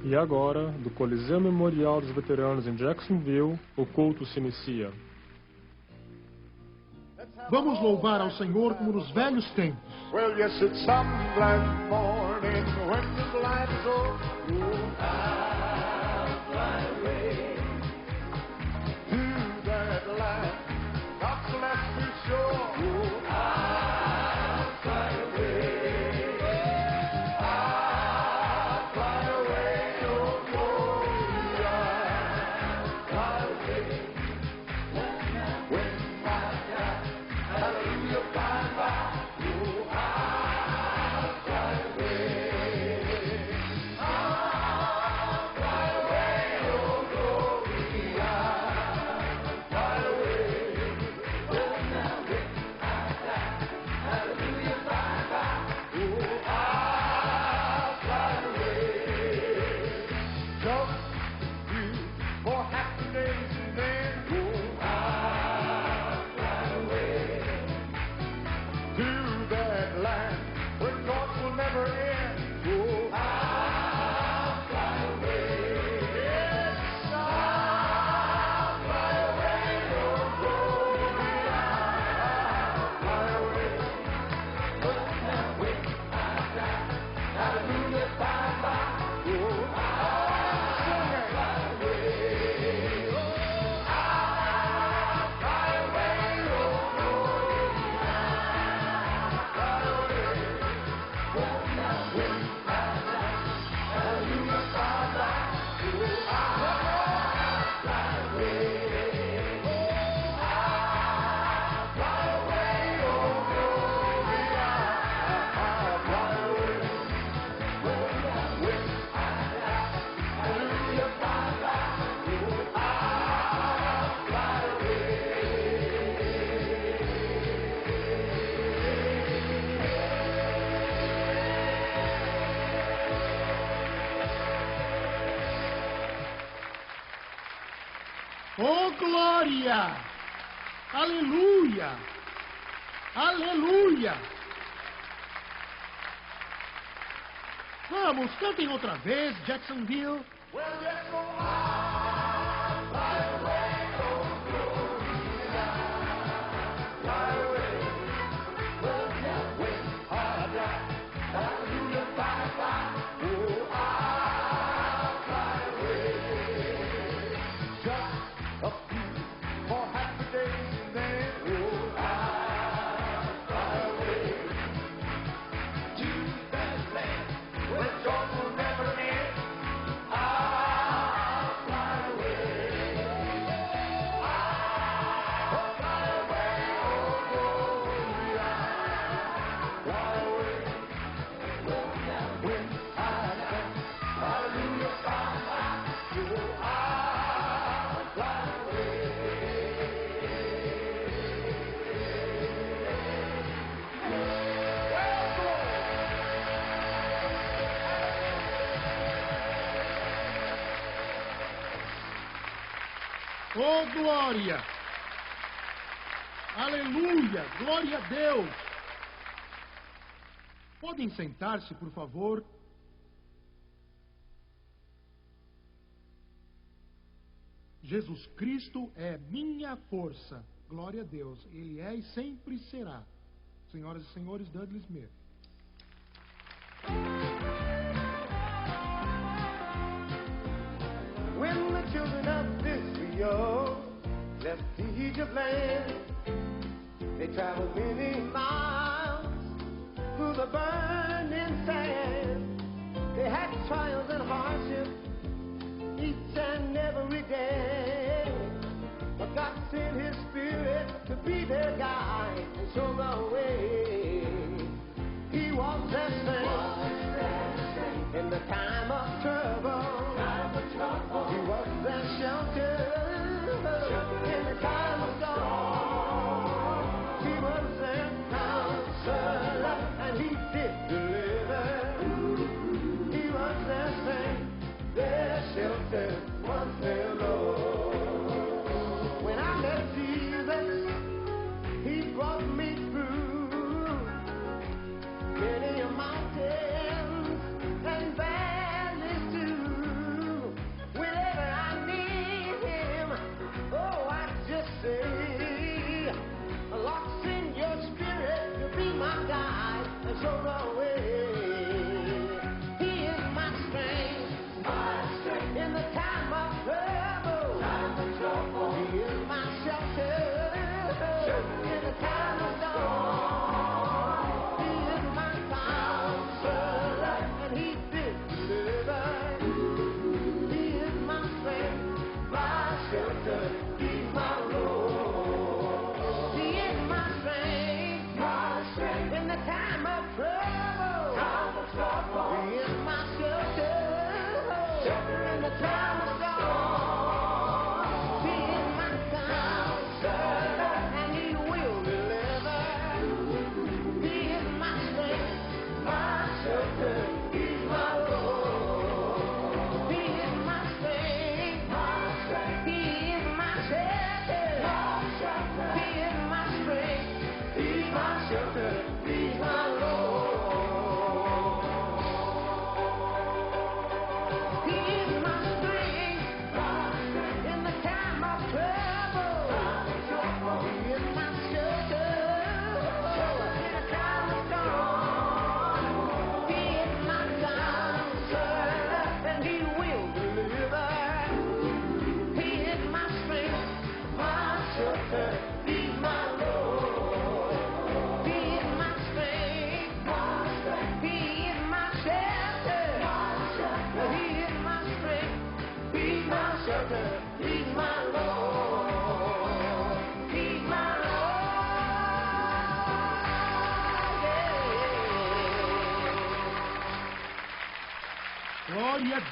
E agora, do Coliseu Memorial dos Veteranos em Jacksonville, o culto se inicia. Vamos louvar ao Senhor como nos velhos tempos. Well, yes, it's some black morning when this life is over. I'll fly away to that land, God's celestial shore. I'll fly away. I'll fly away, oh glory. I'll fly away. When I die, hallelujah, bye-bye. Oh, glória! Aleluia! Aleluia! Vamos, cantem outra vez, Jacksonville. Well, yes, oh, I'll fly away, oh glory. I'll fly away. Well, now when I die, hallelujah, bye-bye. Oh, I'll fly away. Just a few more happy days and then, oh, I'll fly away to that land where joy will never end. I'll fly away. I'll fly away, oh glory. I'll fly away. Well, now when I die, hallelujah, bye-bye. Oh, I'll fly away. Oh, glória! Aleluia! Glória a Deus! Podem sentar-se, por favor. Jesus Cristo é minha força. Glória a Deus. Ele é e sempre será. Senhoras e senhores, Dudley Smith. When the children of Israel left the Egypt land, they traveled many miles through the burning sand. They had trials and hardships each and every day, but God sent His Spirit to be their guide and show the way. He was their strength in the time of trouble. He was their shelter in the time of storm. He was their counselor, and He did deliver. He was their strength, their shelter was their Lord. When I met Jesus, He brought me through many mountains and valleys too.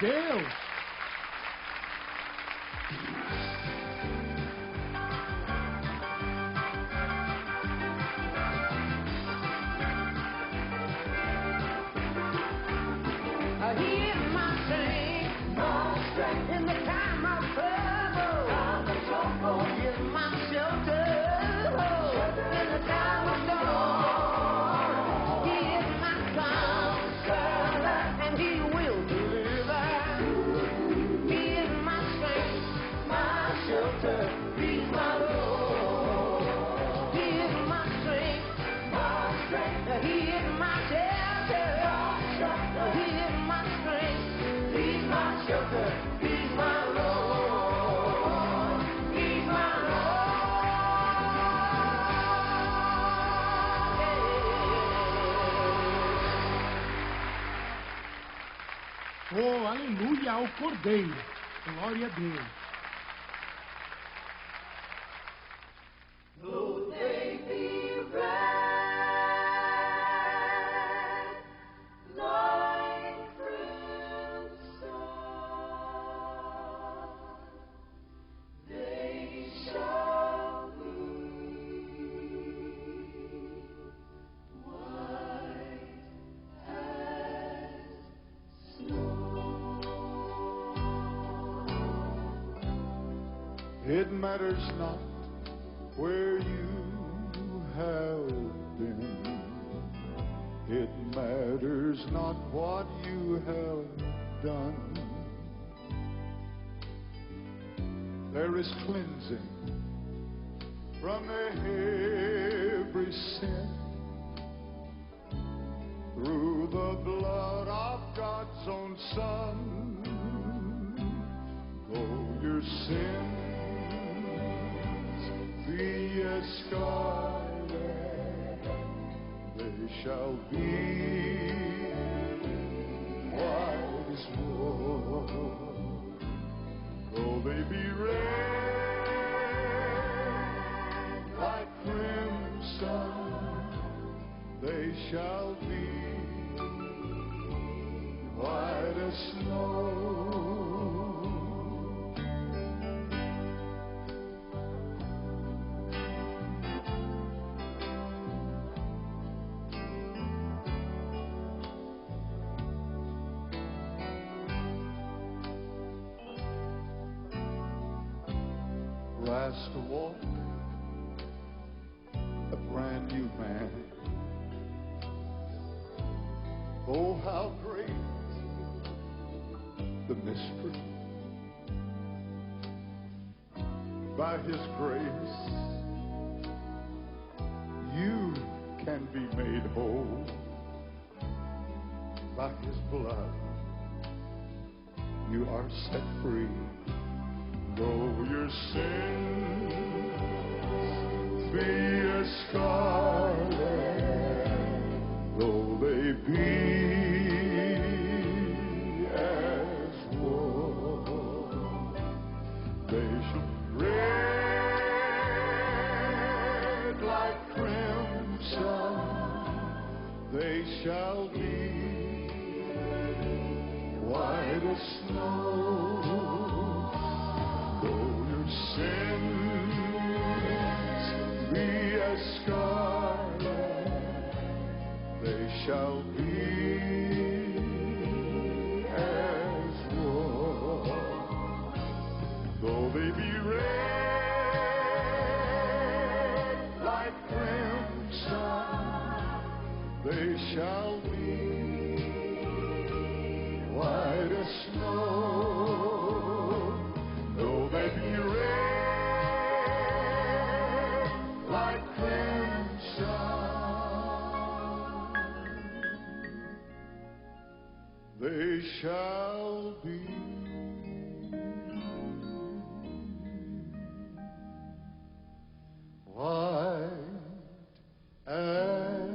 Deus! He is my strength in the time of trouble. He is my shelter in the time of storm. He is my counselor, and He will deliver. He is my strength, my shelter. He's my Lord. He is my strength, He is my shelter. He is my strength. He's my shelter. He's my Lord. He's my Lord. Oh, aleluia ao Cordeiro. Glória a Deus. Though they be red like crimson, they shall be white as snow. It matters not where you have been. It matters not what you have done. There is cleansing from every sin through the blood of God's own Son. Though your sins be as scarlet, they shall be white as wool. Though they be red like crimson, they shall be white as snow. Last to walk, a brand new man. Oh, how great the mystery. By His grace, you can be made whole. By His blood, you are set free. Though your sins be as scarlet, though they be as wool, they shall be red like crimson. They shall be white as snow. Sins be as scarlet, they shall be as wool. Though they be red like crimson, they shall be white as snow. Though they be red like crimson, they shall be white as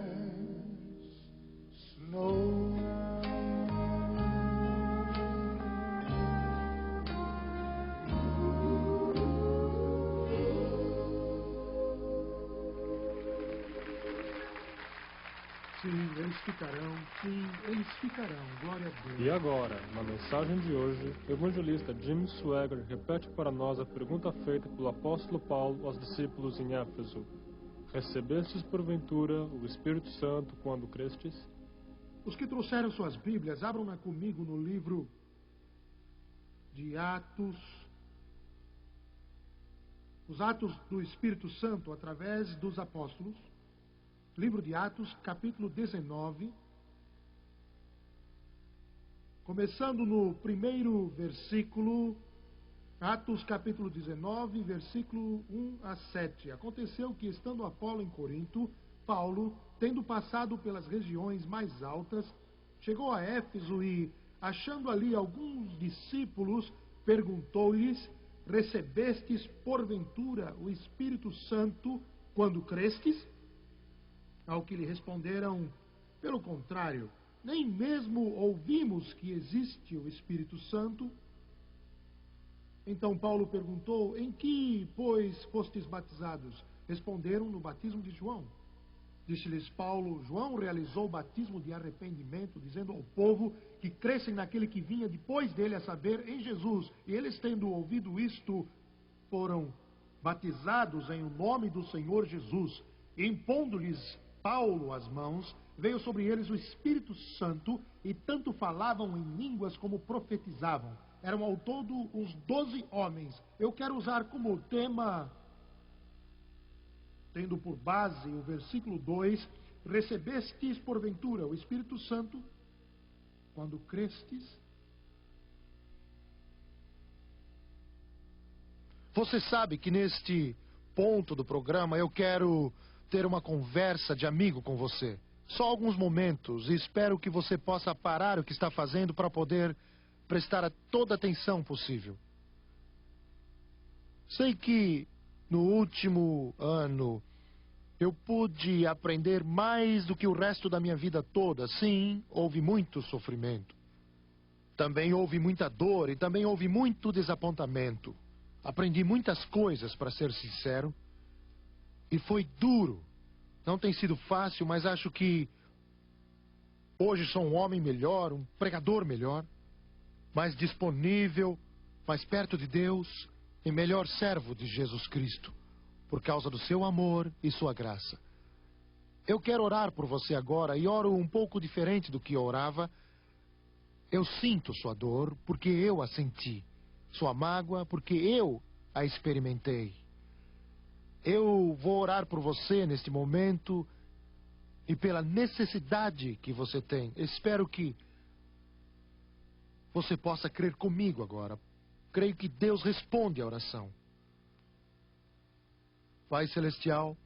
Sim, eles ficarão. Sim, eles ficarão. Glória a Deus. E agora, na mensagem de hoje, o evangelista Jim Swagger repete para nós a pergunta feita pelo apóstolo Paulo aos discípulos em Éfeso: recebestes porventura o Espírito Santo quando crestes? Os que trouxeram suas Bíblias, abram-na comigo no livro de Atos. Os Atos do Espírito Santo através dos apóstolos. Livro de Atos, capítulo 19. Começando no primeiro versículo. Atos, capítulo 19, versículo 1 a 7. Aconteceu que, estando Apolo em Corinto, Paulo, tendo passado pelas regiões mais altas, chegou a Éfeso e, achando ali alguns discípulos, perguntou-lhes: recebestes porventura o Espírito Santo quando crestes? Ao que lhe responderam: pelo contrário, nem mesmo ouvimos que existe o Espírito Santo. Então Paulo perguntou: em que, pois, fostes batizados? Responderam: no batismo de João. Disse-lhes Paulo: João realizou o batismo de arrependimento, dizendo ao povo que crescem naquele que vinha depois dele, a saber, em Jesus. E eles, tendo ouvido isto, foram batizados em o nome do Senhor Jesus. E impondo-lhes Paulo as mãos, veio sobre eles o Espírito Santo, e tanto falavam em línguas como profetizavam. Eram ao todo uns 12 homens. Eu quero usar como tema, tendo por base o versículo 2, recebestes porventura o Espírito Santo quando crestes? Você sabe que neste ponto do programa eu quero ter uma conversa de amigo com você. Só alguns momentos, e espero que você possa parar o que está fazendo para poder prestar toda a atenção possível. Sei que no último ano eu pude aprender mais do que o resto da minha vida toda. Sim, houve muito sofrimento. Também houve muita dor e também houve muito desapontamento. Aprendi muitas coisas, para ser sincero. E foi duro. Não tem sido fácil, mas acho que hoje sou um homem melhor, um pregador melhor, mais disponível, mais perto de Deus e melhor servo de Jesus Cristo, por causa do seu amor e sua graça. Eu quero orar por você agora e oro um pouco diferente do que eu orava. Eu sinto sua dor porque eu a senti, sua mágoa porque eu a experimentei. Eu vou orar por você neste momento e pela necessidade que você tem. Espero que você possa crer comigo agora. Creio que Deus responde à oração. Pai Celestial,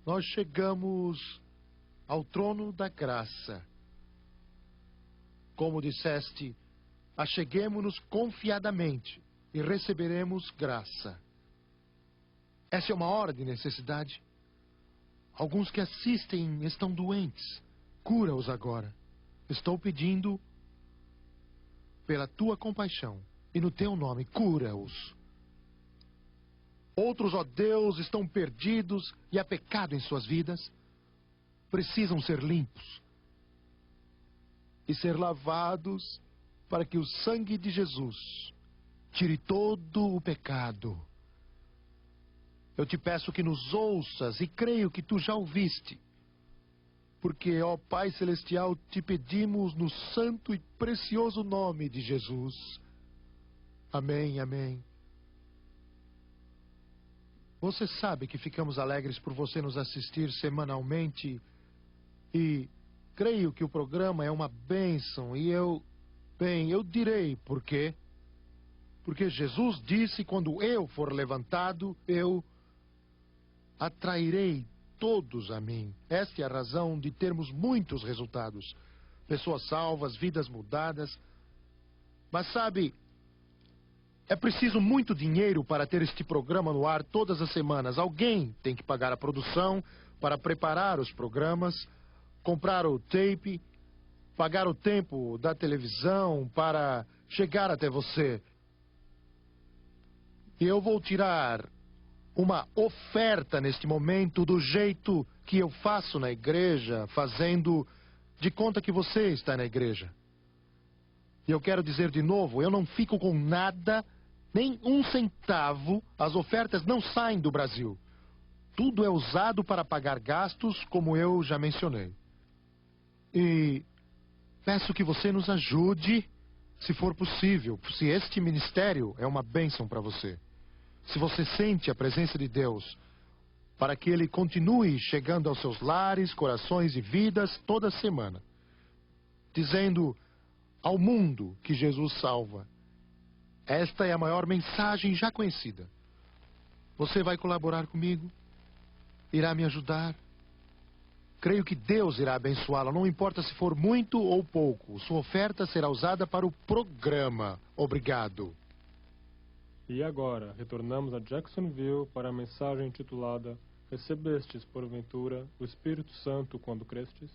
nós chegamos ao trono da graça. Como disseste, acheguemo-nos confiadamente e receberemos graça. Essa é uma hora de necessidade. Alguns que assistem estão doentes. Cura-os agora. Estou pedindo pela tua compaixão e no teu nome, cura-os. Outros, ó Deus, estão perdidos e há pecado em suas vidas. Precisam ser limpos e ser lavados para que o sangue de Jesus tire todo o pecado. Eu te peço que nos ouças e creio que tu já ouviste. Porque, ó Pai Celestial, te pedimos no santo e precioso nome de Jesus. Amém, amém. Você sabe que ficamos alegres por você nos assistir semanalmente e creio que o programa é uma bênção e eu direi por quê. Porque Jesus disse: quando eu for levantado, eu atrairei todos a mim. Esta é a razão de termos muitos resultados. Pessoas salvas, vidas mudadas. Mas sabe, é preciso muito dinheiro para ter este programa no ar todas as semanas. Alguém tem que pagar a produção para preparar os programas, comprar o tape, pagar o tempo da televisão para chegar até você. E eu vou tirar uma oferta neste momento do jeito que eu faço na igreja, fazendo de conta que você está na igreja. E eu quero dizer de novo, eu não fico com nada, nem um centavo, as ofertas não saem do Brasil. Tudo é usado para pagar gastos, como eu já mencionei. E peço que você nos ajude, se for possível, se este ministério é uma bênção para você. Se você sente a presença de Deus, para que Ele continue chegando aos seus lares, corações e vidas toda semana, dizendo ao mundo que Jesus salva. Esta é a maior mensagem já conhecida. Você vai colaborar comigo? Irá me ajudar? Creio que Deus irá abençoá-la, não importa se for muito ou pouco. Sua oferta será usada para o programa. Obrigado. E agora, retornamos a Jacksonville para a mensagem intitulada Recebestes, porventura, o Espírito Santo quando crestes?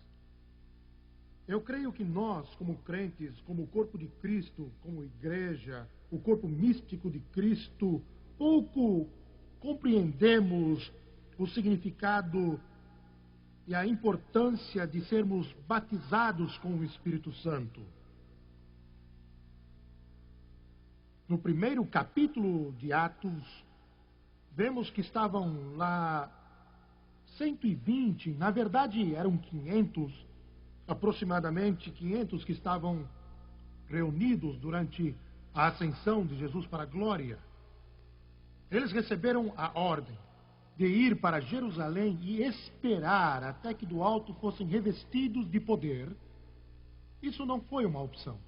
Eu creio que nós, como crentes, como corpo de Cristo, como igreja, o corpo místico de Cristo, pouco compreendemos o significado e a importância de sermos batizados com o Espírito Santo. No primeiro capítulo de Atos, vemos que estavam lá 120, na verdade eram 500, aproximadamente 500 que estavam reunidos durante a ascensão de Jesus para a glória. Eles receberam a ordem de ir para Jerusalém e esperar até que do alto fossem revestidos de poder. Isso não foi uma opção.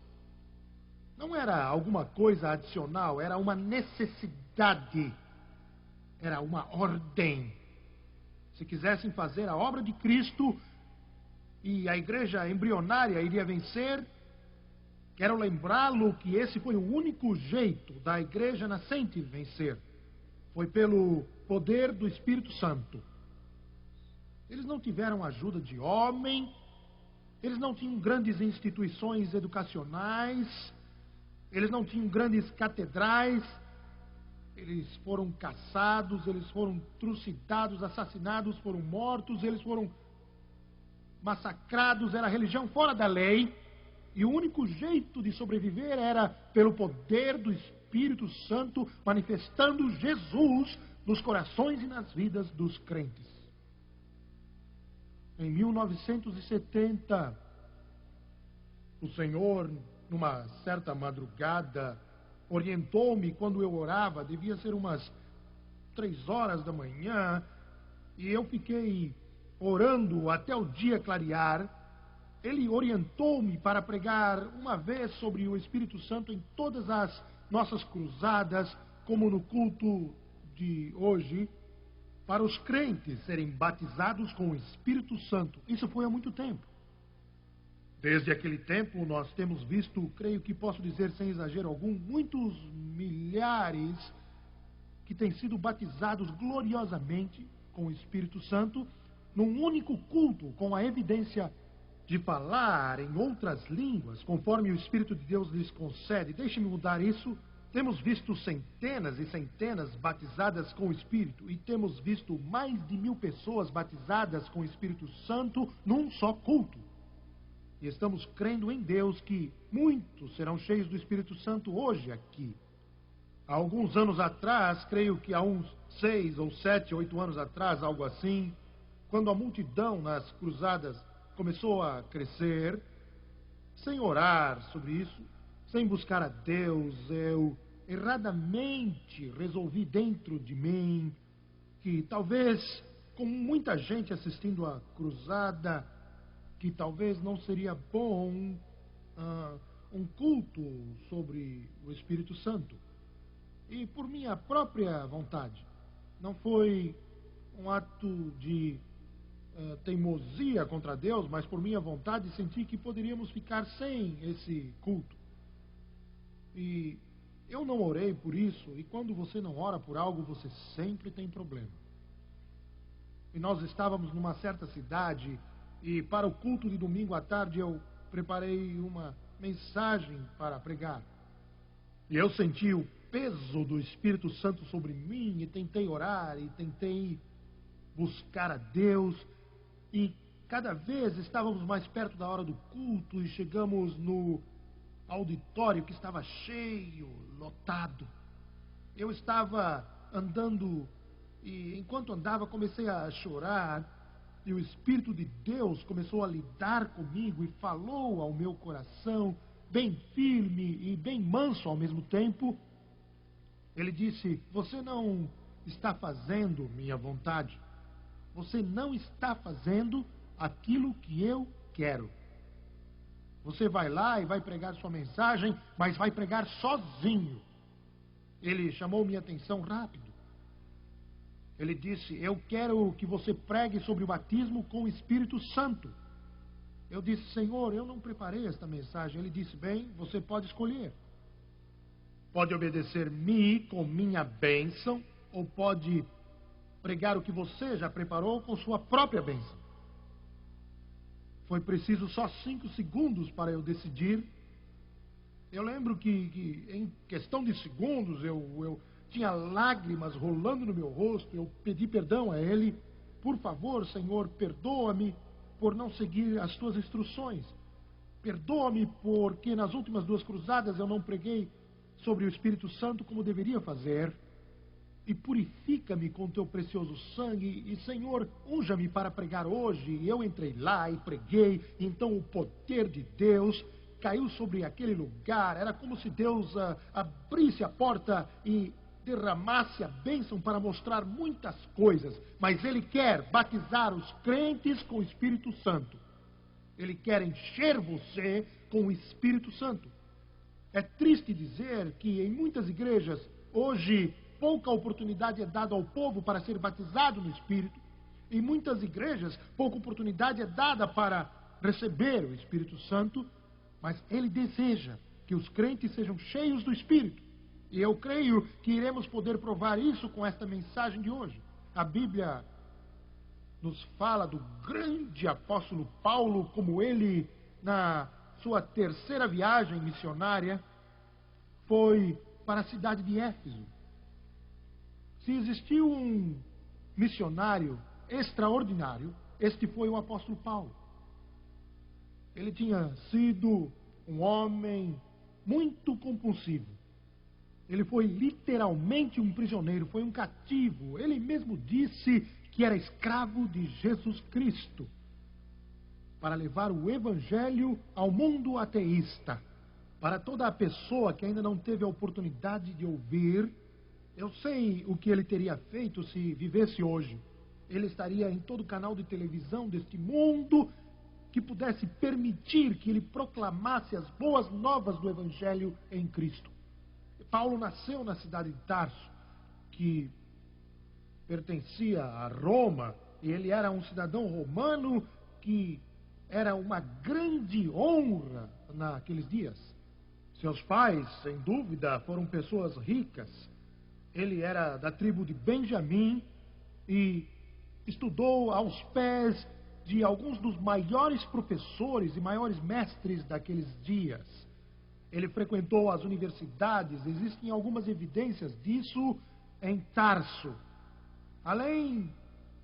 Não era alguma coisa adicional, era uma necessidade. Era uma ordem. Se quisessem fazer a obra de Cristo e a igreja embrionária iria vencer, quero lembrá-lo que esse foi o único jeito da igreja nascente vencer. Foi pelo poder do Espírito Santo. Eles não tiveram ajuda de homem, eles não tinham grandes instituições educacionais, eles não tinham grandes catedrais, eles foram caçados, eles foram trucidados, assassinados, foram mortos, eles foram massacrados, era religião fora da lei, e o único jeito de sobreviver era pelo poder do Espírito Santo, manifestando Jesus nos corações e nas vidas dos crentes. Em 1970, o Senhor, numa certa madrugada, orientou-me quando eu orava, devia ser umas 3 horas da manhã, e eu fiquei orando até o dia clarear. Ele orientou-me para pregar uma vez sobre o Espírito Santo em todas as nossas cruzadas, como no culto de hoje, para os crentes serem batizados com o Espírito Santo. Isso foi há muito tempo. Desde aquele tempo, nós temos visto, creio que posso dizer sem exagero algum, muitos milhares que têm sido batizados gloriosamente com o Espírito Santo, num único culto, com a evidência de falar em outras línguas, conforme o Espírito de Deus lhes concede. Deixe-me mudar isso. Temos visto centenas e centenas batizadas com o Espírito, e temos visto mais de 1000 pessoas batizadas com o Espírito Santo num só culto. E estamos crendo em Deus que muitos serão cheios do Espírito Santo hoje aqui. Há alguns anos atrás, creio que há uns 6 ou 7, 8 anos atrás, algo assim, quando a multidão nas cruzadas começou a crescer, sem orar sobre isso, sem buscar a Deus, eu erradamente resolvi dentro de mim que talvez, com muita gente assistindo a cruzada, que talvez não seria bom um culto sobre o Espírito Santo. E por minha própria vontade, não foi um ato de teimosia contra Deus, mas por minha vontade senti que poderíamos ficar sem esse culto. E eu não orei por isso, e quando você não ora por algo, você sempre tem problema. E nós estávamos numa certa cidade, e para o culto de domingo à tarde eu preparei uma mensagem para pregar. E eu senti o peso do Espírito Santo sobre mim, e tentei orar, e tentei buscar a Deus, e cada vez estávamos mais perto da hora do culto, e chegamos no auditório que estava cheio, lotado. Eu estava andando, e enquanto andava comecei a chorar, e o Espírito de Deus começou a lidar comigo e falou ao meu coração, bem firme e bem manso ao mesmo tempo. Ele disse: você não está fazendo minha vontade. Você não está fazendo aquilo que eu quero. Você vai lá e vai pregar sua mensagem, mas vai pregar sozinho. Ele chamou minha atenção rápido. Ele disse: eu quero que você pregue sobre o batismo com o Espírito Santo. Eu disse: Senhor, eu não preparei esta mensagem. Ele disse: bem, você pode escolher. Pode obedecer-me com minha bênção, ou pode pregar o que você já preparou com sua própria bênção. Foi preciso só 5 segundos para eu decidir. Eu lembro que em questão de segundos eu tinha lágrimas rolando no meu rosto. Eu pedi perdão a ele. Por favor, Senhor, perdoa-me por não seguir as tuas instruções. Perdoa-me porque nas últimas 2 cruzadas eu não preguei sobre o Espírito Santo como deveria fazer. E purifica-me com teu precioso sangue. E, Senhor, unja-me para pregar hoje. E eu entrei lá e preguei. E então o poder de Deus caiu sobre aquele lugar. Era como se Deus abrisse a porta e derramasse a bênção para mostrar muitas coisas. Mas Ele quer batizar os crentes com o Espírito Santo. Ele quer encher você com o Espírito Santo. É triste dizer que em muitas igrejas, hoje, pouca oportunidade é dada ao povo para ser batizado no Espírito. Em muitas igrejas, pouca oportunidade é dada para receber o Espírito Santo. Mas Ele deseja que os crentes sejam cheios do Espírito. E eu creio que iremos poder provar isso com esta mensagem de hoje. A Bíblia nos fala do grande apóstolo Paulo, como ele, na sua 3ª viagem missionária, foi para a cidade de Éfeso. Se existiu um missionário extraordinário, este foi o apóstolo Paulo. Ele tinha sido um homem muito compulsivo. Ele foi literalmente um prisioneiro, foi um cativo. Ele mesmo disse que era escravo de Jesus Cristo, para levar o Evangelho ao mundo ateísta. Para toda a pessoa que ainda não teve a oportunidade de ouvir, eu sei o que ele teria feito se vivesse hoje. Ele estaria em todo canal de televisão deste mundo que pudesse permitir que ele proclamasse as boas novas do Evangelho em Cristo. Paulo nasceu na cidade de Tarso, que pertencia a Roma, e ele era um cidadão romano que era uma grande honra naqueles dias. Seus pais, sem dúvida, foram pessoas ricas. Ele era da tribo de Benjamim e estudou aos pés de alguns dos maiores professores e maiores mestres daqueles dias. Ele frequentou as universidades, existem algumas evidências disso em Tarso. Além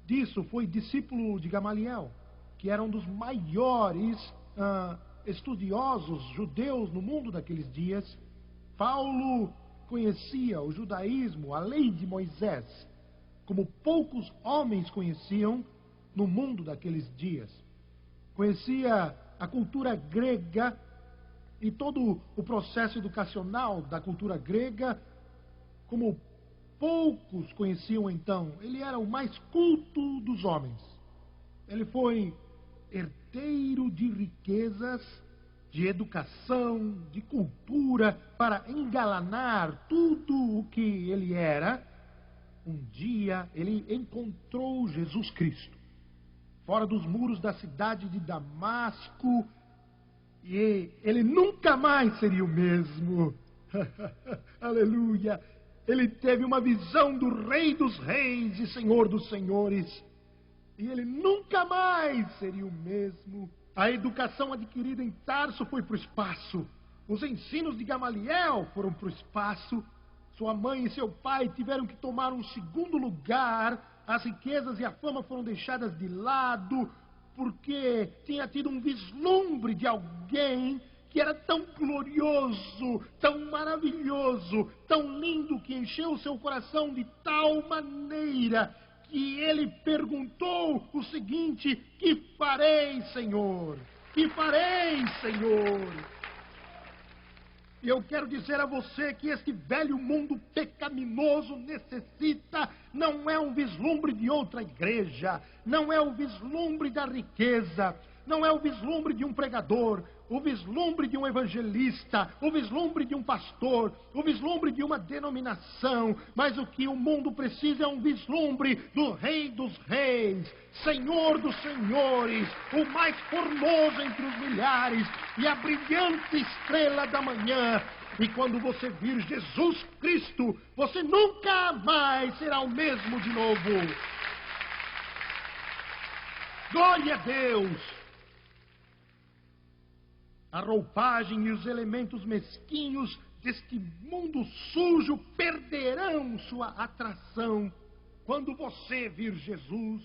disso, foi discípulo de Gamaliel, que era um dos maiores estudiosos judeus no mundo daqueles dias. Paulo conhecia o judaísmo, a lei de Moisés, como poucos homens conheciam no mundo daqueles dias. Conhecia a cultura grega e todo o processo educacional da cultura grega, como poucos conheciam então. Ele era o mais culto dos homens. Ele foi herdeiro de riquezas, de educação, de cultura, para engalanar tudo o que ele era. Um dia ele encontrou Jesus Cristo fora dos muros da cidade de Damasco, e ele nunca mais seria o mesmo. Aleluia! Ele teve uma visão do Rei dos Reis e Senhor dos Senhores, e ele nunca mais seria o mesmo. A educação adquirida em Tarso foi para o espaço. Os ensinos de Gamaliel foram para o espaço. Sua mãe e seu pai tiveram que tomar um segundo lugar. As riquezas e a fama foram deixadas de lado, porque tinha tido um vislumbre de alguém que era tão glorioso, tão maravilhoso, tão lindo, que encheu o seu coração de tal maneira que ele perguntou o seguinte: que farei, Senhor? Que farei, Senhor? E eu quero dizer a você que este velho mundo pecaminoso necessita, não é um vislumbre de outra igreja, não é o vislumbre da riqueza, não é o vislumbre de um pregador, o vislumbre de um evangelista, o vislumbre de um pastor, o vislumbre de uma denominação, mas o que o mundo precisa é um vislumbre do Rei dos Reis, Senhor dos Senhores, o mais formoso entre os milhares e a brilhante estrela da manhã. E quando você vir Jesus Cristo, você nunca mais será o mesmo de novo. Glória a Deus! A roupagem e os elementos mesquinhos deste mundo sujo perderão sua atração quando você vir Jesus.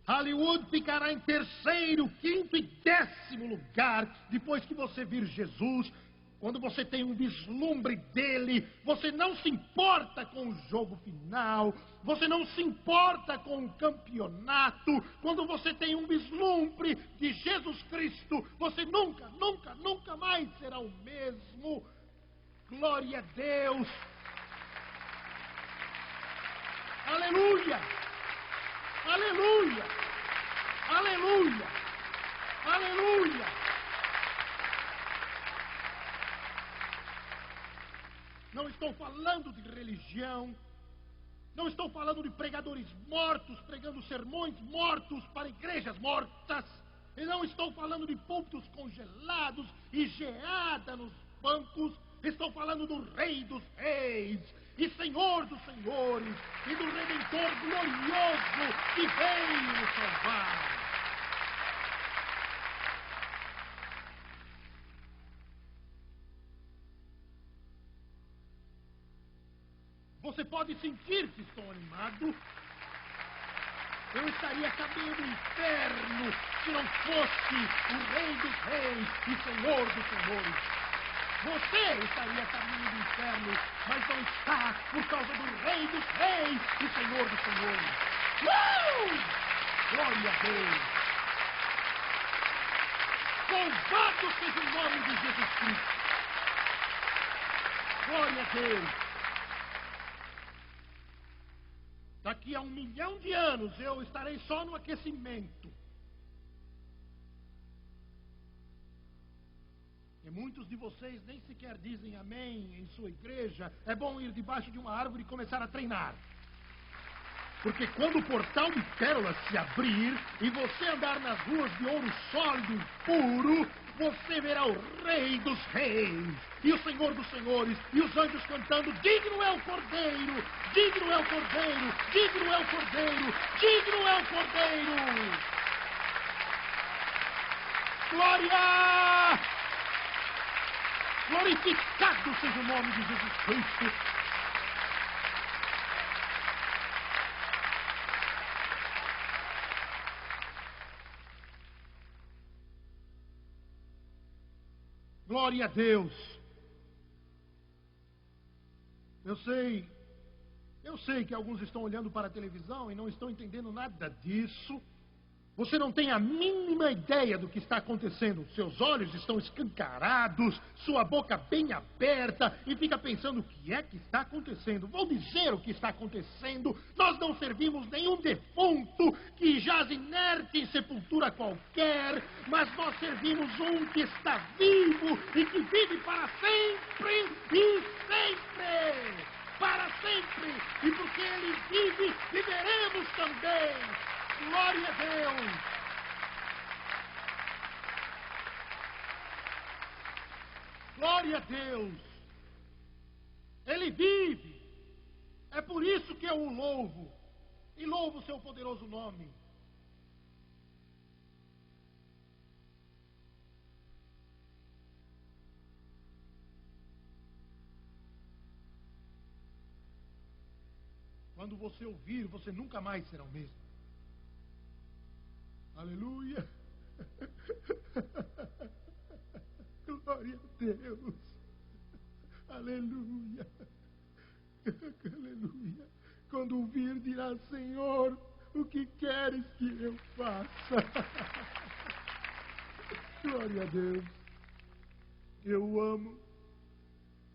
Hollywood ficará em terceiro, quinto e 10º lugar depois que você vir Jesus. Quando você tem um vislumbre dele, você não se importa com o jogo final, você não se importa com o campeonato. Quando você tem um vislumbre de Jesus Cristo, você nunca, nunca, nunca mais será o mesmo. Glória a Deus! Aleluia! Aleluia! Aleluia! Aleluia! Não estou falando de religião, não estou falando de pregadores mortos pregando sermões mortos para igrejas mortas, e não estou falando de púlpitos congelados e geada nos bancos. Estou falando do Rei dos Reis e Senhor dos Senhores e do Redentor glorioso que veio nos salvar. Você pode sentir que estou animado. Eu estaria a caminho do inferno se não fosse o Rei dos Reis e Senhor dos Senhores. Você estaria a caminho do inferno, mas não está por causa do Rei dos Reis e Senhor dos Senhores. Glória a Deus! Louvado seja o nome de Jesus Cristo! Glória a Deus! Daqui a 1 milhão de anos eu estarei só no aquecimento. E muitos de vocês nem sequer dizem amém em sua igreja. É bom ir debaixo de uma árvore e começar a treinar. Porque quando o portal de pérolas se abrir e você andar nas ruas de ouro sólido e puro, você verá o Rei dos Reis e o Senhor dos Senhores e os anjos cantando: digno é o Cordeiro, digno é o Cordeiro, digno é o Cordeiro, digno é o Cordeiro. Glória! Glorificado seja o nome de Jesus Cristo. Glória a Deus. Eu sei que alguns estão olhando para a televisão e não estão entendendo nada disso. Você não tem a mínima ideia do que está acontecendo. Seus olhos estão escancarados, sua boca bem aberta e fica pensando: o que é que está acontecendo? Vou dizer o que está acontecendo. Nós não servimos nenhum defunto que jaz inerte em sepultura qualquer, mas nós servimos um que está vivo e que vive para sempre e sempre. Para sempre. E porque ele vive, viveremos também. Glória a Deus! Glória a Deus! Ele vive! É por isso que eu o louvo. E louvo o seu poderoso nome. Quando você ouvir, você nunca mais será o mesmo. Aleluia. Glória a Deus. Aleluia. Aleluia. Quando ouvir, dirá: Senhor, o que queres que eu faça? Glória a Deus. Eu o amo.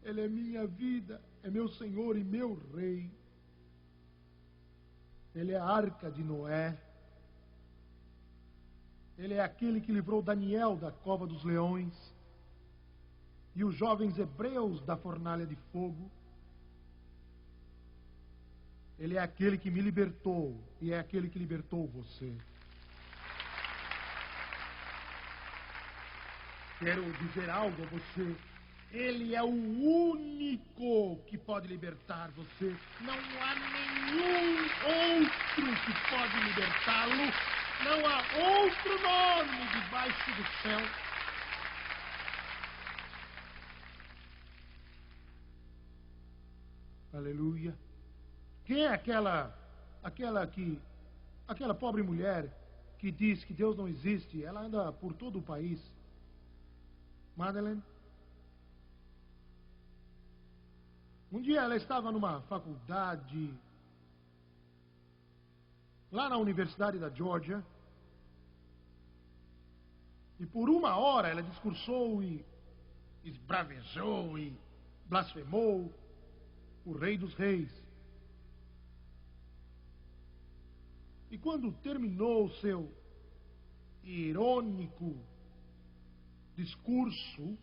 Ele é minha vida, é meu Senhor e meu Rei. Ele é a arca de Noé. Ele é aquele que livrou Daniel da cova dos leões e os jovens hebreus da fornalha de fogo. Ele é aquele que me libertou e é aquele que libertou você. Quero dizer algo a você. Ele é o único que pode libertar você. Não há nenhum outro que pode libertá-lo. Não há outro nome debaixo do céu. Aleluia. Quem é aquela pobre mulher que diz que Deus não existe? Ela anda por todo o país. Madeleine. Um dia ela estava numa faculdade lá na Universidade da Georgia, e por 1 hora ela discursou e esbravejou e blasfemou o Rei dos Reis. E quando terminou o seu irônico discurso,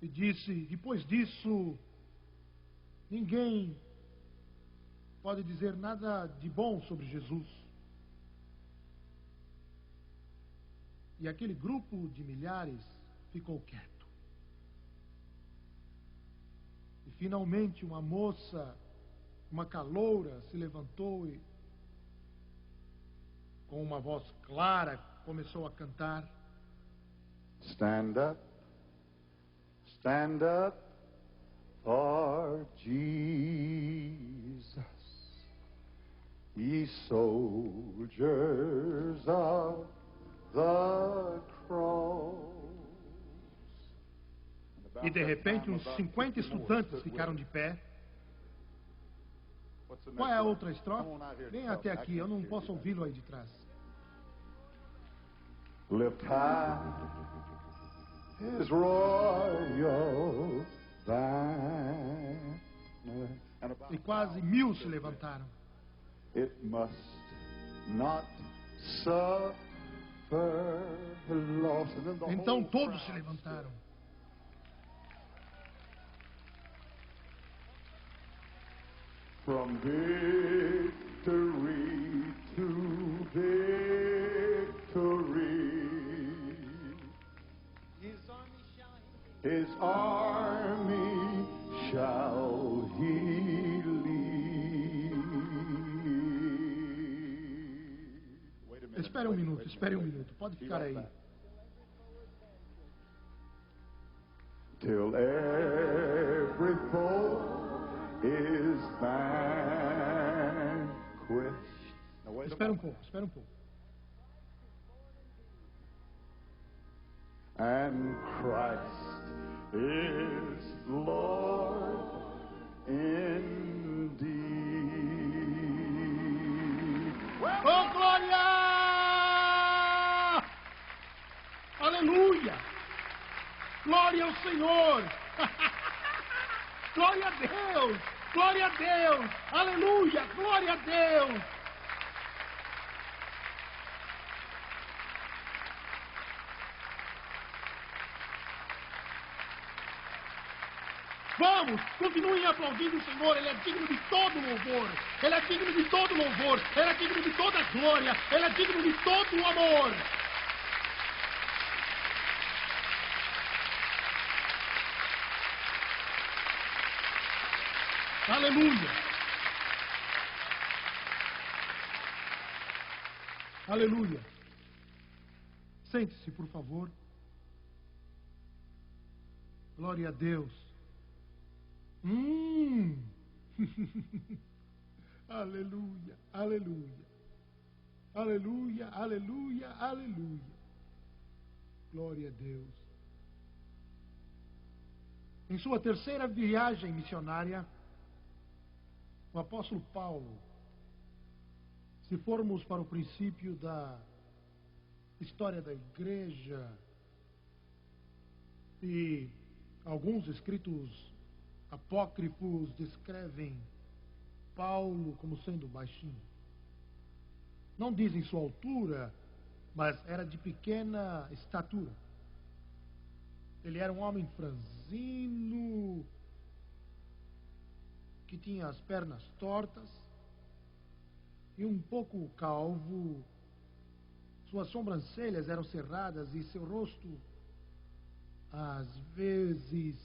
e disse: depois disso, ninguém pode dizer nada de bom sobre Jesus. E aquele grupo de milhares ficou quieto. E finalmente uma moça, uma caloura, se levantou e, com uma voz clara, começou a cantar: Stand up for Jesus, ye soldiers of the cross. E de repente uns 50 estudantes ficaram de pé. Qual é a outra estrofe? Vem até aqui, eu não posso ouvi-lo aí de trás. Lift high his royal banner. E quase 1000 se levantaram. It must not suffer loss. Então todos se levantaram. From victory to victory, His army shall he lead. Espere um minuto, pode ficar aí. Till every foe is vanquished. Espera um pouco. And Christ is Lord indeed. Oh, glória! Aleluia! Glória ao Senhor! Glória a Deus! Glória a Deus! Aleluia! Glória a Deus! Vamos, continuem aplaudindo o Senhor. Ele é digno de todo louvor. Ele é digno de todo louvor. Ele é digno de toda glória. Ele é digno de todo o amor. Aleluia. Aleluia. Sente-se, por favor. Glória a Deus. Aleluia, aleluia. Aleluia, aleluia, aleluia. Glória a Deus. Em sua terceira viagem missionária, o apóstolo Paulo, se formos para o princípio da história da igreja, e alguns escritos apócrifos descrevem Paulo como sendo baixinho. Não dizem sua altura, mas era de pequena estatura. Ele era um homem franzino, que tinha as pernas tortas e um pouco calvo. Suas sobrancelhas eram cerradas e seu rosto, às vezes,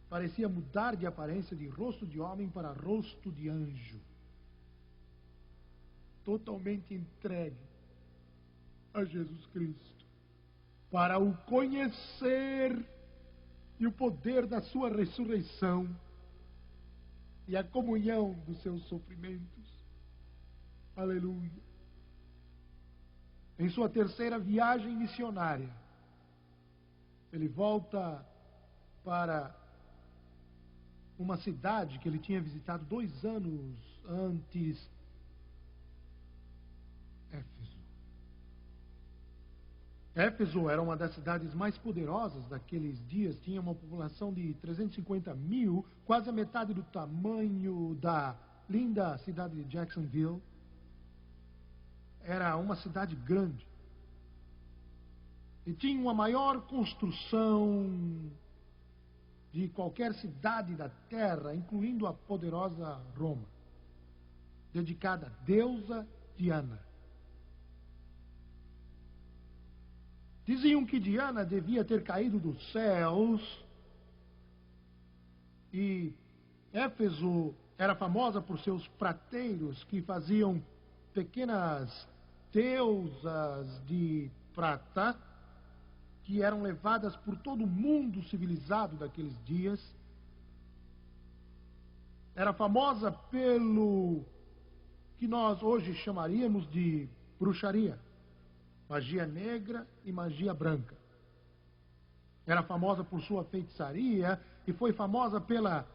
parecia mudar de aparência de rosto de homem para rosto de anjo. Totalmente entregue a Jesus Cristo, para o conhecer e o poder da sua ressurreição e a comunhão dos seus sofrimentos. Aleluia. Em sua terceira viagem missionária, ele volta para uma cidade que ele tinha visitado 2 anos antes, Éfeso. Éfeso era uma das cidades mais poderosas daqueles dias, tinha uma população de 350 mil, quase a metade do tamanho da linda cidade de Jacksonville. Era uma cidade grande. E tinha uma maior construção de qualquer cidade da terra, incluindo a poderosa Roma, dedicada à deusa Diana. Diziam que Diana devia ter caído dos céus, e Éfeso era famosa por seus prateiros que faziam pequenas deusas de prata, que eram levadas por todo o mundo civilizado daqueles dias. Era famosa pelo que nós hoje chamaríamos de bruxaria. Magia negra e magia branca. Era famosa por sua feitiçaria e foi famosa pela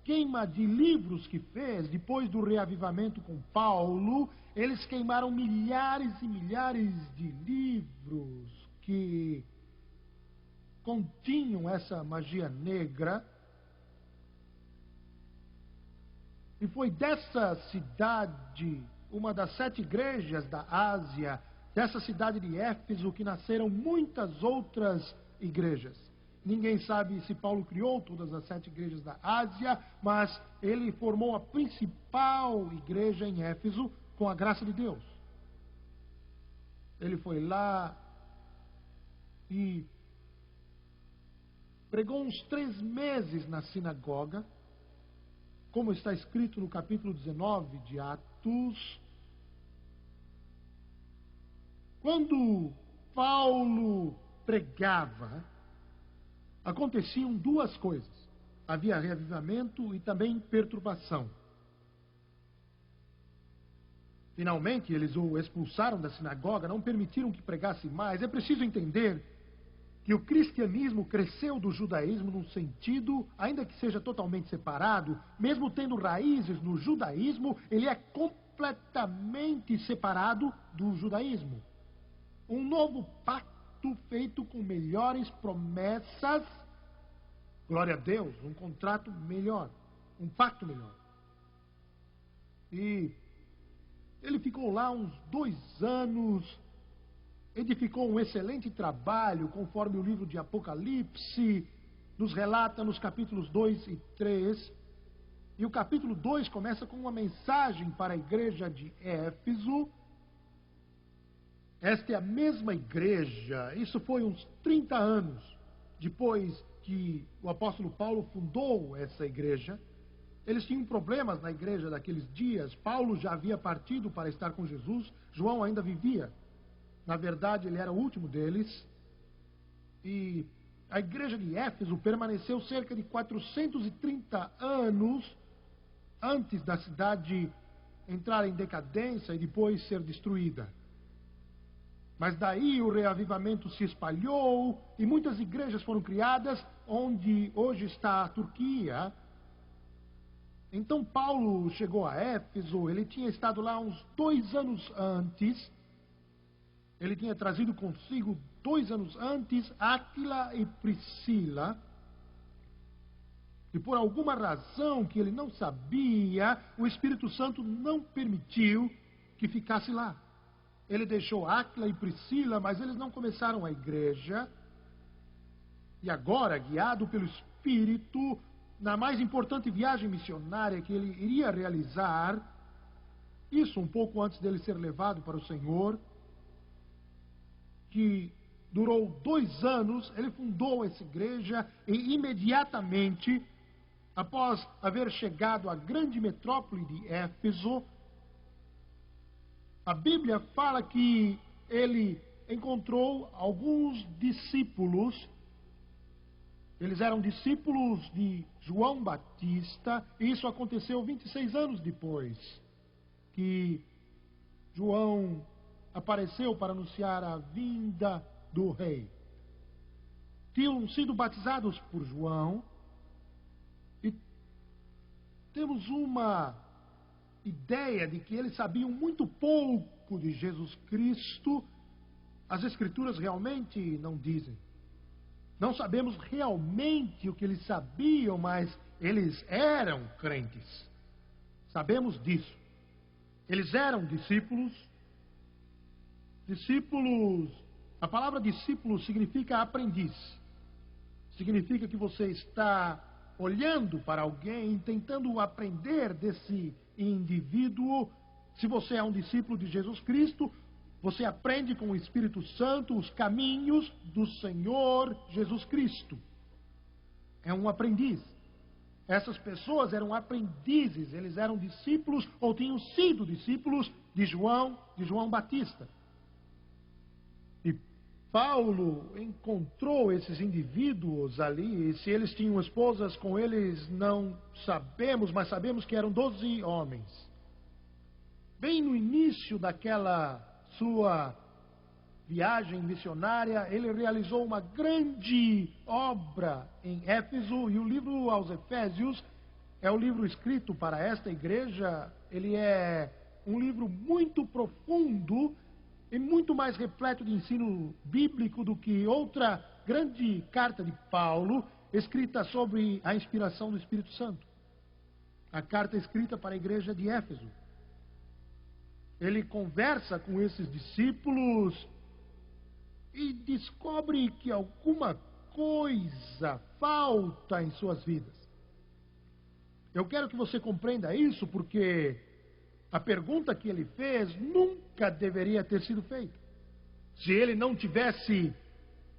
queima de livros que fez. Depois do reavivamento com Paulo, eles queimaram milhares e milhares de livros que continham essa magia negra. E foi dessa cidade, uma das 7 igrejas da Ásia, dessa cidade de Éfeso, que nasceram muitas outras igrejas. Ninguém sabe se Paulo criou todas as 7 igrejas da Ásia, mas ele formou a principal igreja em Éfeso com a graça de Deus. Ele foi lá e pregou uns 3 meses na sinagoga, como está escrito no capítulo 19 de Atos. Quando Paulo pregava, aconteciam 2 coisas. Havia reavivamento e também perturbação. Finalmente, eles o expulsaram da sinagoga, não permitiram que pregasse mais. É preciso entender que o cristianismo cresceu do judaísmo num sentido, ainda que seja totalmente separado, mesmo tendo raízes no judaísmo, ele é completamente separado do judaísmo. Um novo pacto feito com melhores promessas. Glória a Deus, um contrato melhor, um pacto melhor. E ele ficou lá uns 2 anos, edificou um excelente trabalho, conforme o livro de Apocalipse nos relata nos capítulos 2 e 3. E o capítulo 2 começa com uma mensagem para a igreja de Éfeso. Esta é a mesma igreja, isso foi uns 30 anos depois que o apóstolo Paulo fundou essa igreja. Eles tinham problemas na igreja daqueles dias. Paulo já havia partido para estar com Jesus, João ainda vivia. Na verdade, ele era o último deles. E a igreja de Éfeso permaneceu cerca de 430 anos antes da cidade entrar em decadência e depois ser destruída. Mas daí o reavivamento se espalhou e muitas igrejas foram criadas onde hoje está a Turquia. Então Paulo chegou a Éfeso, ele tinha estado lá uns 2 anos antes. Ele tinha trazido consigo 2 anos antes Áquila e Priscila. E por alguma razão que ele não sabia, o Espírito Santo não permitiu que ficasse lá. Ele deixou Áquila e Priscila, mas eles não começaram a igreja. E agora, guiado pelo Espírito, na mais importante viagem missionária que ele iria realizar, isso um pouco antes dele ser levado para o Senhor, que durou 2 anos, ele fundou essa igreja e imediatamente, após haver chegado à grande metrópole de Éfeso, a Bíblia fala que ele encontrou alguns discípulos. Eles eram discípulos de João Batista, e isso aconteceu 26 anos depois que João apareceu para anunciar a vinda do rei. Tinham sido batizados por João, e temos uma ideia de que eles sabiam muito pouco de Jesus Cristo. As Escrituras realmente não dizem. Não sabemos realmente o que eles sabiam, mas eles eram crentes. Sabemos disso. Eles eram discípulos. Discípulos, a palavra discípulo significa aprendiz. Significa que você está olhando para alguém, tentando aprender desse indivíduo. Se você é um discípulo de Jesus Cristo, você aprende com o Espírito Santo os caminhos do Senhor Jesus Cristo. É um aprendiz. Essas pessoas eram aprendizes, eles eram discípulos ou tinham sido discípulos de João Batista. E Paulo encontrou esses indivíduos ali, e se eles tinham esposas com eles, não sabemos, mas sabemos que eram 12 homens. Bem no início daquela sua viagem missionária, ele realizou uma grande obra em Éfeso, e o livro aos Efésios é o livro escrito para esta igreja. Ele é um livro muito profundo e muito mais repleto de ensino bíblico do que outra grande carta de Paulo, escrita sobre a inspiração do Espírito Santo. A carta escrita para a igreja de Éfeso. Ele conversa com esses discípulos e descobre que alguma coisa falta em suas vidas. Eu quero que você compreenda isso, porque a pergunta que ele fez nunca deveria ter sido feita. Se ele não tivesse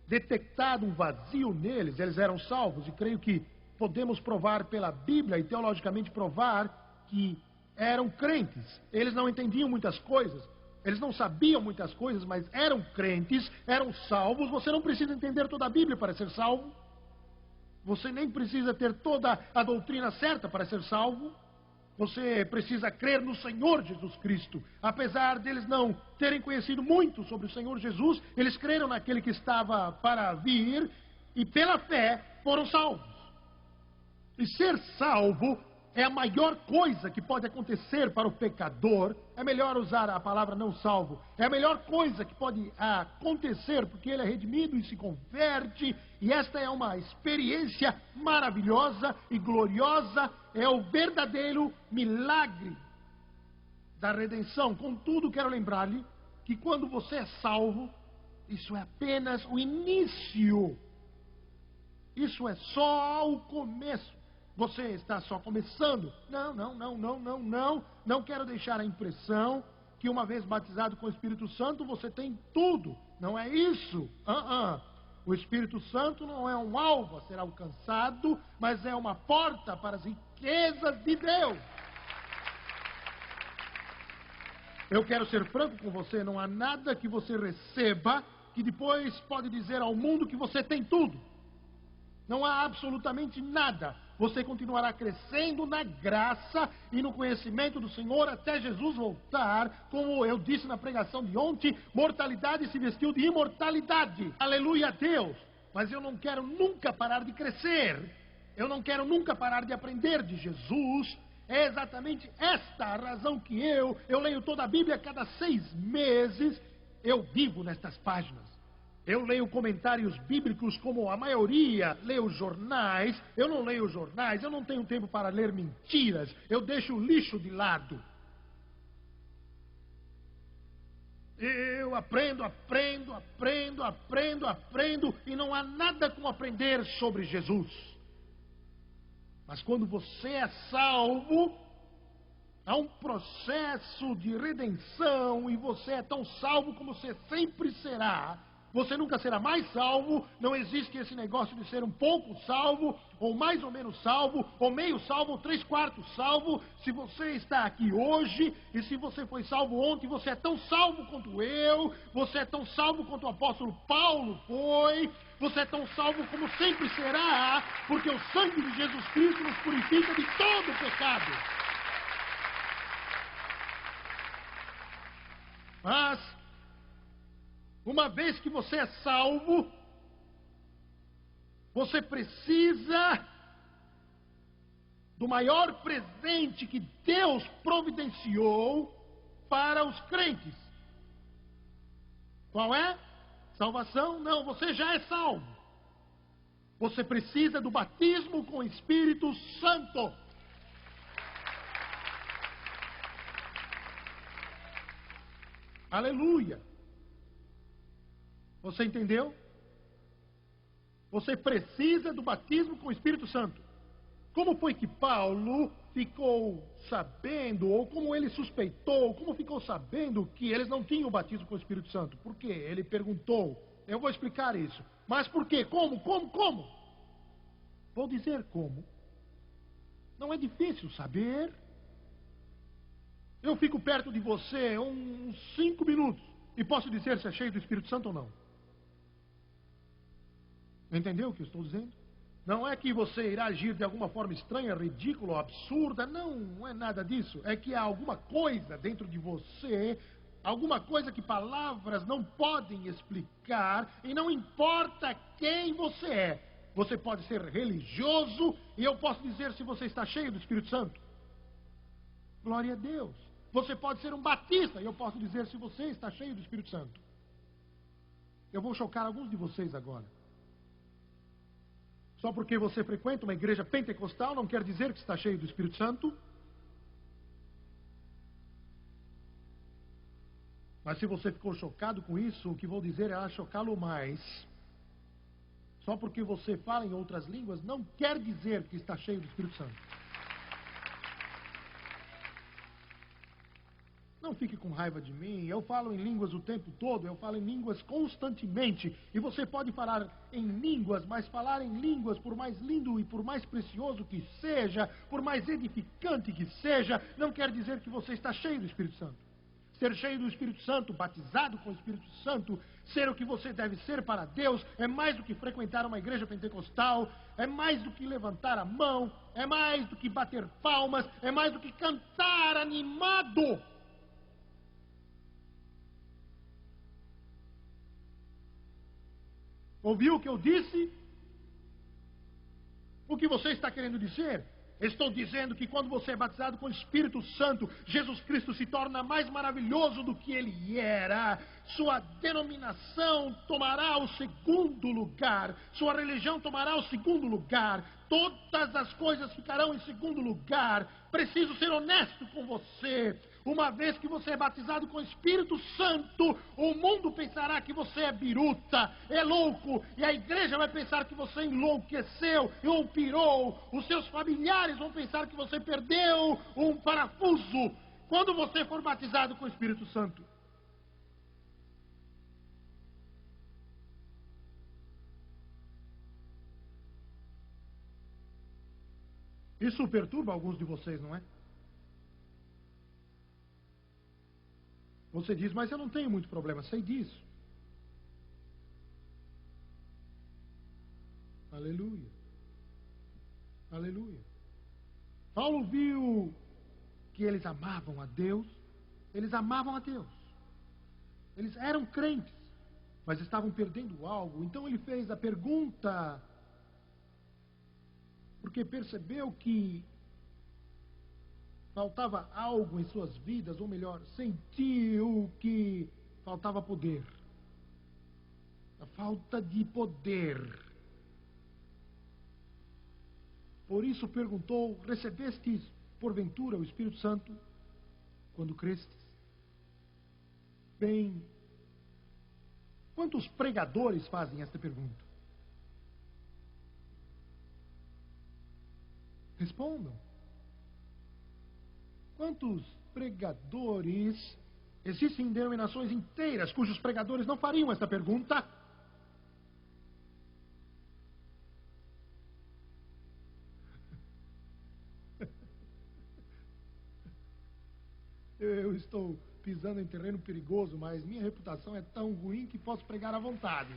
detectado um vazio neles, eles eram salvos, e creio que podemos provar pela Bíblia e teologicamente provar que eram crentes. Eles não entendiam muitas coisas, eles não sabiam muitas coisas, mas eram crentes, eram salvos. Você não precisa entender toda a Bíblia para ser salvo. Você nem precisa ter toda a doutrina certa para ser salvo. Você precisa crer no Senhor Jesus Cristo. Apesar deles não terem conhecido muito sobre o Senhor Jesus, eles creram naquele que estava para vir e pela fé foram salvos. E ser salvo é a maior coisa que pode acontecer para o pecador. É melhor usar a palavra não salvo. É a melhor coisa que pode acontecer, porque ele é redimido e se converte. E esta é uma experiência maravilhosa e gloriosa. É o verdadeiro milagre da redenção. Contudo, quero lembrar-lhe que quando você é salvo, isso é apenas o início. Isso é só o começo. Você está só começando. Não quero deixar a impressão que uma vez batizado com o Espírito Santo, você tem tudo. Não é isso. O Espírito Santo não é um alvo a ser alcançado, mas é uma porta para as riquezas de Deus. Eu quero ser franco com você, não há nada que você receba que depois pode dizer ao mundo que você tem tudo. Não há absolutamente nada. Você continuará crescendo na graça e no conhecimento do Senhor até Jesus voltar. Como eu disse na pregação de ontem, mortalidade se vestiu de imortalidade. Aleluia a Deus! Mas eu não quero nunca parar de crescer. Eu não quero nunca parar de aprender de Jesus. É exatamente esta a razão que eu leio toda a Bíblia a cada 6 meses. Eu vivo nestas páginas. Eu leio comentários bíblicos como a maioria lê os jornais. Eu não leio os jornais, eu não tenho tempo para ler mentiras. Eu deixo o lixo de lado. Eu aprendo, e não há nada como aprender sobre Jesus. Mas quando você é salvo, há um processo de redenção e você é tão salvo como você sempre será. Você nunca será mais salvo. Não existe esse negócio de ser um pouco salvo, ou mais ou menos salvo, ou meio salvo, ou 3/4 salvo. Se você está aqui hoje, e se você foi salvo ontem, você é tão salvo quanto eu. Você é tão salvo quanto o apóstolo Paulo foi. Você é tão salvo como sempre será, porque o sangue de Jesus Cristo nos purifica de todo o pecado. Mas, uma vez que você é salvo, você precisa do maior presente que Deus providenciou para os crentes. Qual é? Salvação? Não, você já é salvo. Você precisa do batismo com o Espírito Santo. Aleluia! Você entendeu? Você precisa do batismo com o Espírito Santo. Como foi que Paulo ficou sabendo, ou como ele suspeitou, como ficou sabendo que eles não tinham o batismo com o Espírito Santo? Por quê? Ele perguntou. Eu vou explicar isso. Mas por quê? Como? Vou dizer como. Não é difícil saber. Eu fico perto de você uns 5 minutos e posso dizer se é cheio do Espírito Santo ou não. Entendeu o que eu estou dizendo? Não é que você irá agir de alguma forma estranha, ridícula ou absurda. Não é nada disso. É que há alguma coisa dentro de você, alguma coisa que palavras não podem explicar, e não importa quem você é. Você pode ser religioso e eu posso dizer se você está cheio do Espírito Santo. Glória a Deus. Você pode ser um batista e eu posso dizer se você está cheio do Espírito Santo. Eu vou chocar alguns de vocês agora. Só porque você frequenta uma igreja pentecostal não quer dizer que está cheio do Espírito Santo. Mas se você ficou chocado com isso, o que vou dizer é chocá-lo mais. Só porque você fala em outras línguas não quer dizer que está cheio do Espírito Santo. Não fique com raiva de mim. Eu falo em línguas o tempo todo. Eu falo em línguas constantemente. E você pode falar em línguas, mas falar em línguas, por mais lindo e por mais precioso que seja, por mais edificante que seja, não quer dizer que você está cheio do Espírito Santo. Ser cheio do Espírito Santo, batizado com o Espírito Santo, ser o que você deve ser para Deus, é mais do que frequentar uma igreja pentecostal, é mais do que levantar a mão, é mais do que bater palmas, é mais do que cantar animado. Ouviu o que eu disse? O que você está querendo dizer? Estou dizendo que quando você é batizado com o Espírito Santo, Jesus Cristo se torna mais maravilhoso do que ele era. Sua denominação tomará o segundo lugar. Sua religião tomará o segundo lugar. Todas as coisas ficarão em segundo lugar. Preciso ser honesto com você. Uma vez que você é batizado com o Espírito Santo, o mundo pensará que você é biruta, é louco, e a igreja vai pensar que você enlouqueceu ou pirou. Os seus familiares vão pensar que você perdeu um parafuso quando você for batizado com o Espírito Santo. Isso perturba alguns de vocês, não é? Você diz, mas eu não tenho muito problema, sei disso. Aleluia. Aleluia. Paulo viu que eles amavam a Deus. Eles amavam a Deus. Eles eram crentes, mas estavam perdendo algo. Então ele fez a pergunta, porque percebeu que faltava algo em suas vidas, ou melhor, sentiu que faltava poder. A falta de poder. Por isso perguntou: recebestes porventura o Espírito Santo quando crestes? Bem, quantos pregadores fazem esta pergunta? Respondam. Quantos pregadores? Existem denominações inteiras cujos pregadores não fariam esta pergunta. Eu estou pisando em terreno perigoso, mas minha reputação é tão ruim que posso pregar à vontade.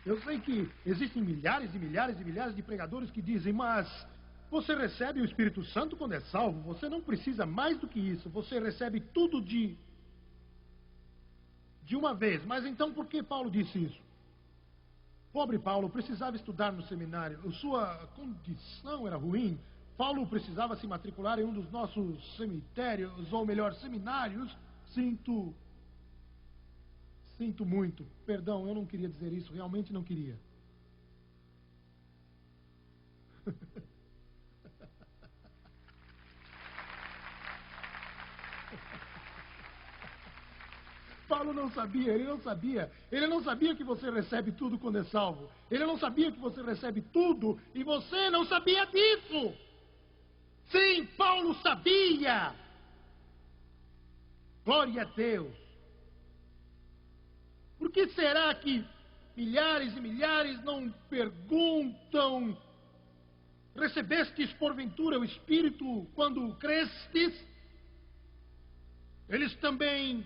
Eu sei que existem milhares e milhares e milhares de pregadores que dizem: mas você recebe o Espírito Santo quando é salvo, você não precisa mais do que isso, você recebe tudo de uma vez. Mas então por que Paulo disse isso? Pobre Paulo, precisava estudar no seminário, sua condição era ruim. Paulo precisava se matricular em um dos nossos cemitérios, ou melhor, seminários. Sinto muito. Perdão, eu não queria dizer isso, realmente não queria. Paulo não sabia, ele não sabia que você recebe tudo quando é salvo. Ele não sabia que você recebe tudo e você não sabia disso. Sim, Paulo sabia. Glória a Deus. Por que será que milhares e milhares não perguntam: recebestes porventura o Espírito quando crestes? Eles também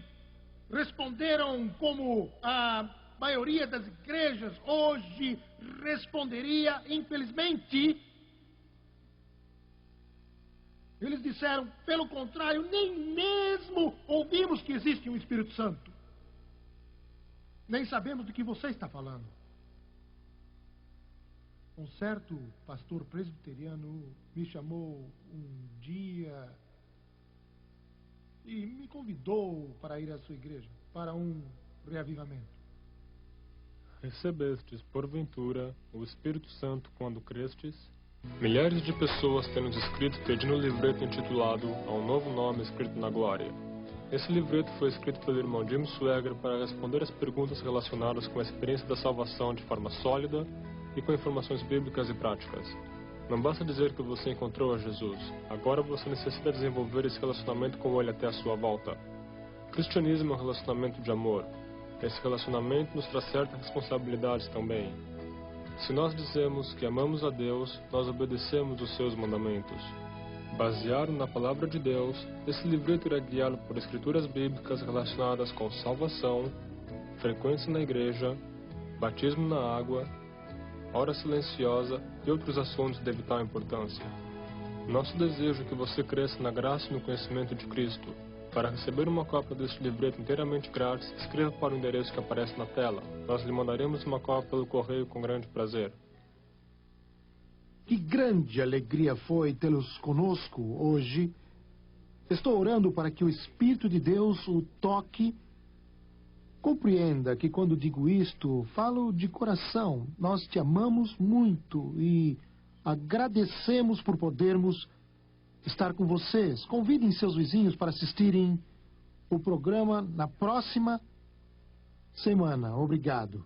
responderam como a maioria das igrejas hoje responderia, infelizmente. Eles disseram: pelo contrário, nem mesmo ouvimos que existe um Espírito Santo. Nem sabemos do que você está falando. Um certo pastor presbiteriano me chamou um dia e me convidou para ir à sua igreja, para um reavivamento. Recebestes, porventura, o Espírito Santo quando crestes? Milhares de pessoas têm nos escrito pedindo um livreto intitulado Ao Novo Nome Escrito na Glória. Esse livreto foi escrito pelo irmão Jim Swagger para responder as perguntas relacionadas com a experiência da salvação de forma sólida e com informações bíblicas e práticas. Não basta dizer que você encontrou a Jesus. Agora você necessita desenvolver esse relacionamento com Ele até a sua volta. O cristianismo é um relacionamento de amor. Esse relacionamento nos traz certas responsabilidades também. Se nós dizemos que amamos a Deus, nós obedecemos os seus mandamentos. Baseado na palavra de Deus, esse livreto irá guiá-lo por escrituras bíblicas relacionadas com salvação, frequência na igreja, batismo na água, hora silenciosa e outros assuntos de vital importância. Nosso desejo é que você cresça na graça e no conhecimento de Cristo. Para receber uma cópia deste livreto inteiramente grátis, escreva para o endereço que aparece na tela. Nós lhe mandaremos uma cópia pelo correio com grande prazer. Que grande alegria foi tê-los conosco hoje. Estou orando para que o Espírito de Deus o toque. Compreenda que quando digo isto, falo de coração. Nós te amamos muito e agradecemos por podermos estar com vocês. Convidem seus vizinhos para assistirem o programa na próxima semana. Obrigado.